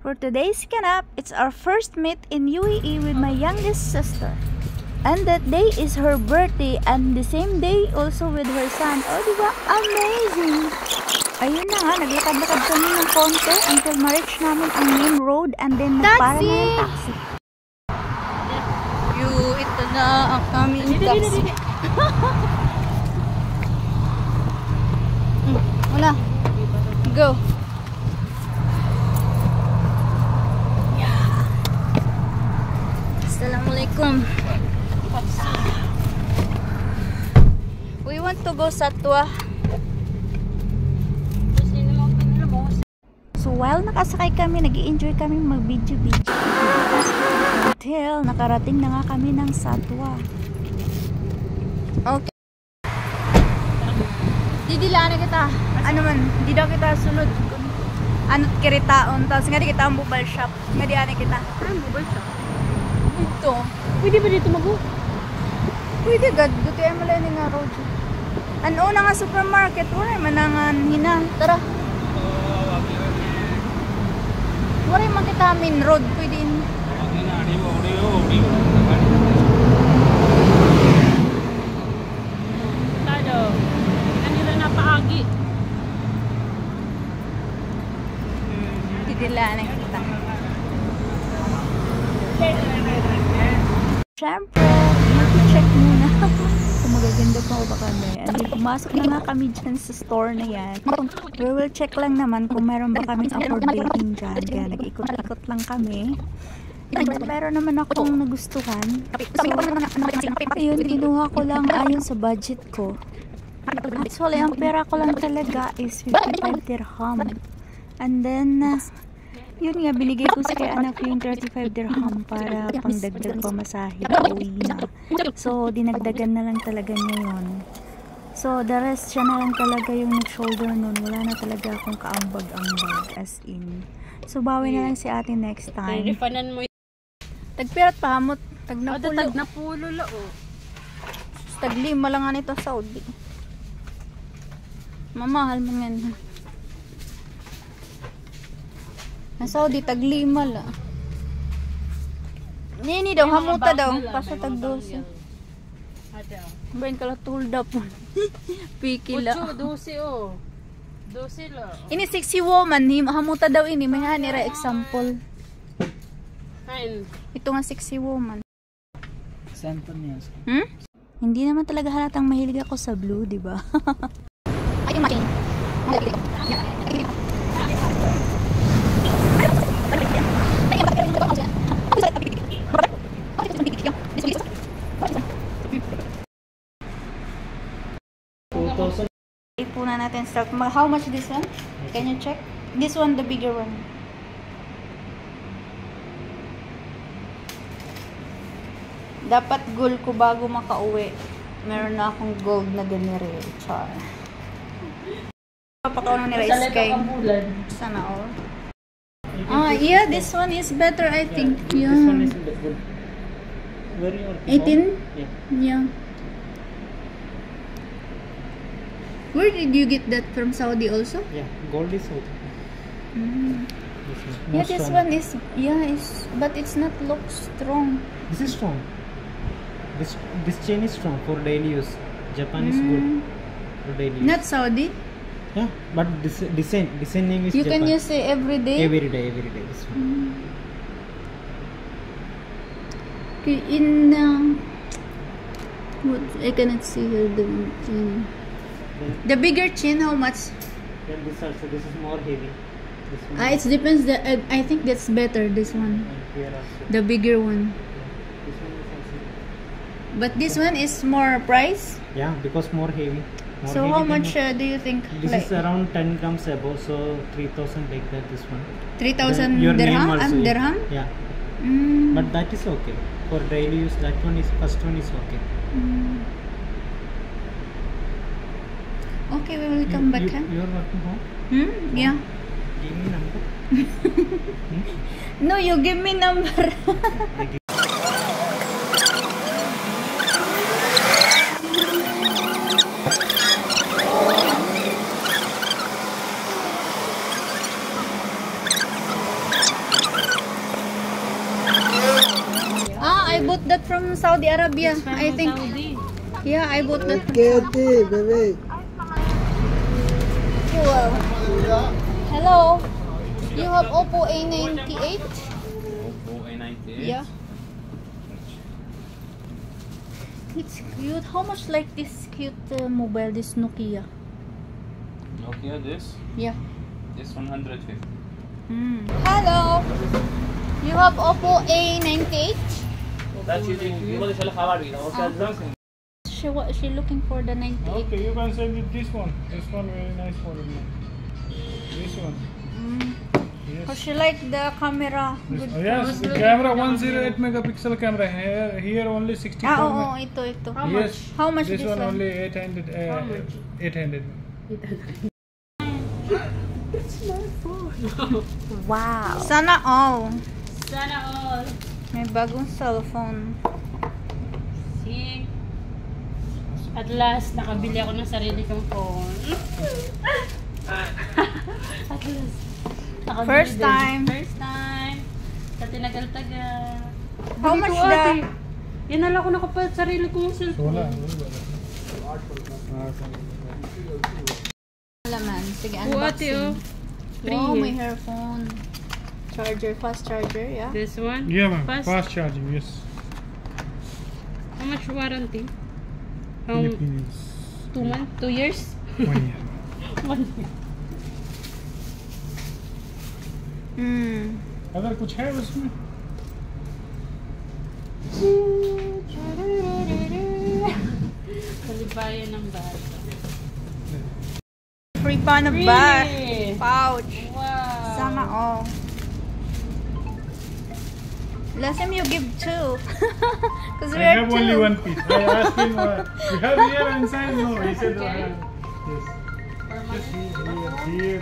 For today's ganap, it's our first meet in UAE with my youngest sister. And that day is her birthday and the same day also with her son. Oh, diba? Amazing! Ayun na nga, naglakad-lakad kami ng konti until ma-reach namin ang main road and then nagpara na yung taxi. Ito na ang aming taxi. Wala. Go. Yeah. Assalamualaikum. We want to go Satwa. So while nakasakay kami, nag-i-enjoy kami mag-video-video. Until nakarating na nga kami ng Satwa. Okay. Didilaan na kita. Ano man, di daw kita sulod. Anot kiritaon. Tapos nga di kita ang mobile shop. Nga di ana kita. Ano mobile shop? Ito. Pwede ba dito mag-go? Pwede gad. Dito ay malay nga road. Ano na nga supermarket. Wala manangan hina. Tara. Wala man kita main road. Pwede in. Tado. Kanila na paagi. Didilaan na kita. Siyempre, check muna kung magaganda pa ba kami. And then, pumasok na nga kami dyan sa store na yan. We will check lang naman kung meron ba kami accommodating dyan. Kaya nag-ikot-ikot lang kami. And meron naman akong nagustuhan. So, ayun, kinuha ko lang ayon sa budget ko. Actually, ang pera ko lang talaga is 55 dirham. And then, yun nga, binigay ko sa kay anak yung 35 dirham para pangdagdag pamasahe pauwi na. So, dinagdagan na lang talaga niya yun. So, the rest siya na lang talaga yung nag-shoulder nun. Wala na talaga akong kaambag-ambag as in. So, bawi na lang si ate next time. Rifanan mo. Tagpirat pa hamot. Tagnapulo. Tagnapulo lao. Taglima lang nga nito Saudi. Mamahal mo nga. Ang Saudi, taglima la. Nini daw, hamuta daw. Kaso tagdosi. Bain kala tulda po. Piki la. 12 oh. 12 la. Ini sexy woman, hamuta daw ini. May hanira example. Kain. Ito nga sexy woman. Example niya. Hindi naman talaga halatang mahilig ako sa blue, di ba? Ay, yung machine. Ipuna natin stock. How much this one? Can you check? This one, the bigger one. Dapat gold ko bago makauwi. Meron na akong gold na ganire. Char. Papakaw na ni Rice Sky. Sana all. Yeah, this one is better, I think. Yeah. This one is good. Very okay. 18? Yeah. Where did you get that from Saudi also? Yeah, gold is Saudi. Yeah, this one is, but it's not look strong. This is strong. This chain is strong for daily use. Japan is good for daily use. Not Saudi? Yeah, but this design name is You Japan. can use it every day? Every day. This one. Okay, in what I cannot see here the bigger chain, how much? Then this also, this is more heavy. This one. It depends. I think that's better. This one, And here also. the bigger one. This one is also. But this one is more price. Yeah, because more heavy. More So heavy how than much do you think? This Like is around 10 grams above, so 3,000 like that. This one. 3,000 Your name dirham? also, Dirham? Yeah, but that is okay for daily use. That one is first one is okay. Okay, we will come back. Huh? You are working home? Yeah. Give me number. No, you give me number. I bought that from Saudi Arabia. It's from I think. Saudi. Yeah, I bought that. Kitty, baby. Wow. Hello. You have Oppo A98? Oppo A98. Yeah. It's cute. How much like this cute mobile, this Nokia? Nokia, this? Yeah. This 150. Hello. You have Oppo A98? She looking for the 98. Okay, you can send it this one. This one very nice for you. This one. Oh, Yes. she like the camera. This, Good. yes, the camera 108 megapixel camera. Here only 64. Ah, ito. Yes. How much This this one one? only 800. 800. Wow. Sana all. Sana all. May bagong cellphone. See? At last, nakabili ako ng sarili kong phone. At last. Nakabili First din. time. First time. Sa tinagal-tagal. How much the? Yan ko nakapalit sarili kong cellphone. Laman. Sige, Oh, ate, oh. unboxing. Wow, may earphone. Charger, fast charger, yeah. This one? Yeah, ma'am. Fast charging. Yes. How much warranty? Philippines. 2 months? 2 years? 1 year. 1 year. अगर कुछ है उसमें Kalibayan ng bata. Free pa na Really? ba? Pouch. Wow. Sana all. Last time you give 2. Because we I are have 2. only one piece. I asked him, you have here inside? No, he said, yes. Just here.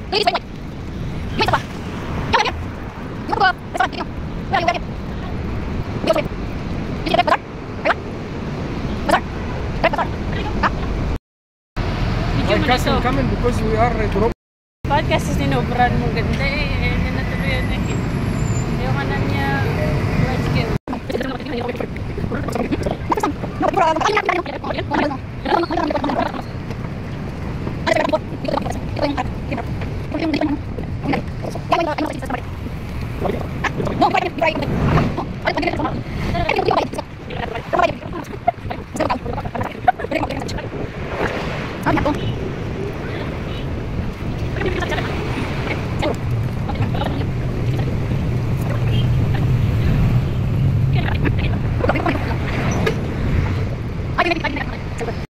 Nice one, nice. Video mo na to. Coming because we are group. Bakit kasi sinobran mo ganda eh. Hindi na tuloy yan eh. Yung kanan niya, red skin.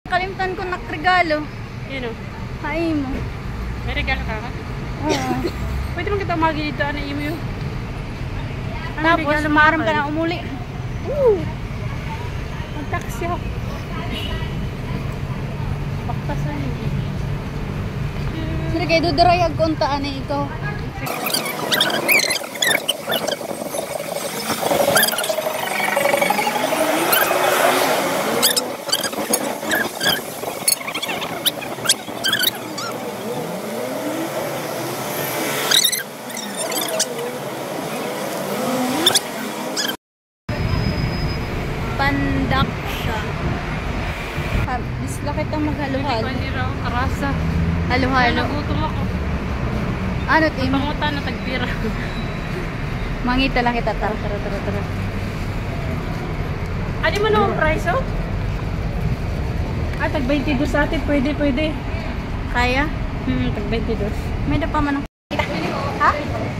Kalimtan ko nakregalo. Yun o. Hain mo. May regalo ka ka? Oo. Pwede mo kita magi dito. Ano yung email? Tapos, maram ka na umuli. Mag-taxi ako. Baktasan yun. Sige, kayo dudarayag kontaan eh ikaw. Pandak siya. Isla kitang maghalo-halo. Pwede raw karasa. Halo-halo. Nagutom ako. Ano, Tim? Pangutan na tagpira. Mangita lang kita. Tara. Ano mo naman price oh? Tag 22 sa atin. Pwede. Kaya? Tag 22. May pa man ang kita. Ha?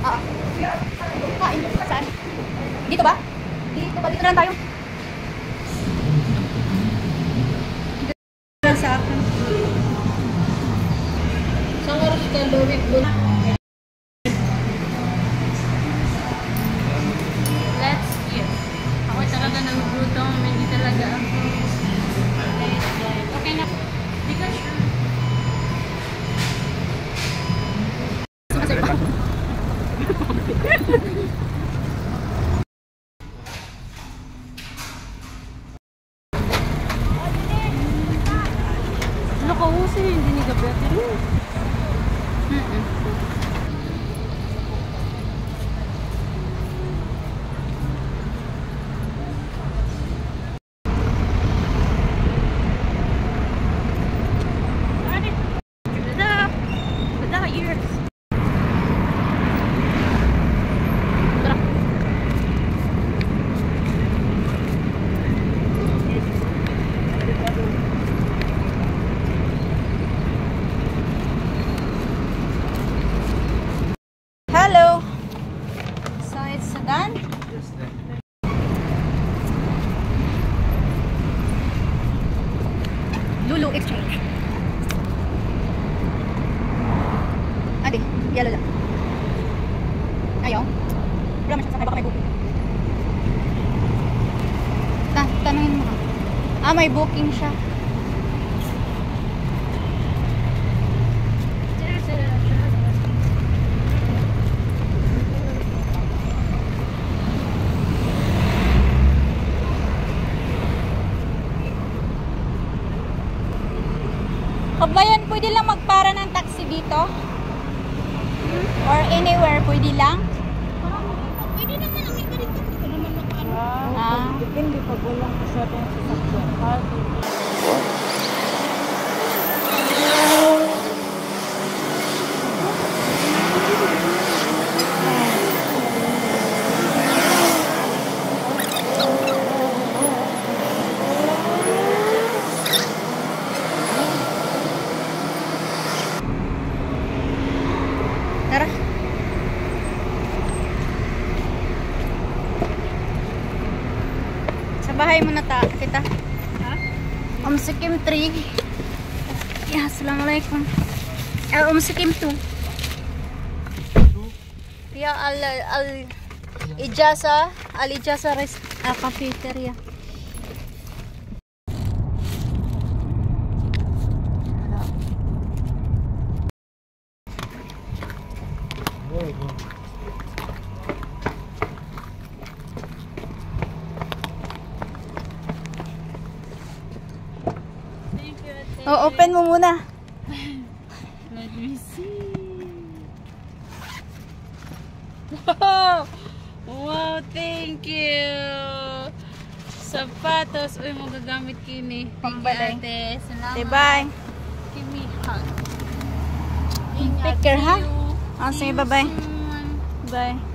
Oo. Kain. Saan? Dito ba? Dito ba? Dito lang tayo. Dito lang sa akin. Saan oras ka lawit mo? Let's eat. Ako talaga nagugutom. Hindi talaga ako. Okay na. Di ka sure. Ano ka usin? Hindi gabi ate. Hello. So it's done. Lulu exchange. Adi, yellow lang. Ayaw. Wala man siya sakay, baka may booking. Tanungin mo ka. May booking siya. Kabayan, pwede lang magpara ng taxi dito? Or anywhere, pwede lang? Pwede naman ang ito dito. Dito naman makaano. Depende pag walang masyadong sasakyan. Tara. Sa bahay muna kita. Sikkim 3. Ya, assalamualaikum. Sikkim 2. Ya, Al-Ijasa cafeteria. Open mo muna. Let me see. Wow! Wow, thank you! Sapatos. Uy, magagamit kini. Pambalay. Ate. Salamat. Bye. Give me a hug. Take care, ha? you. Sige, bye-bye. Mm. Bye.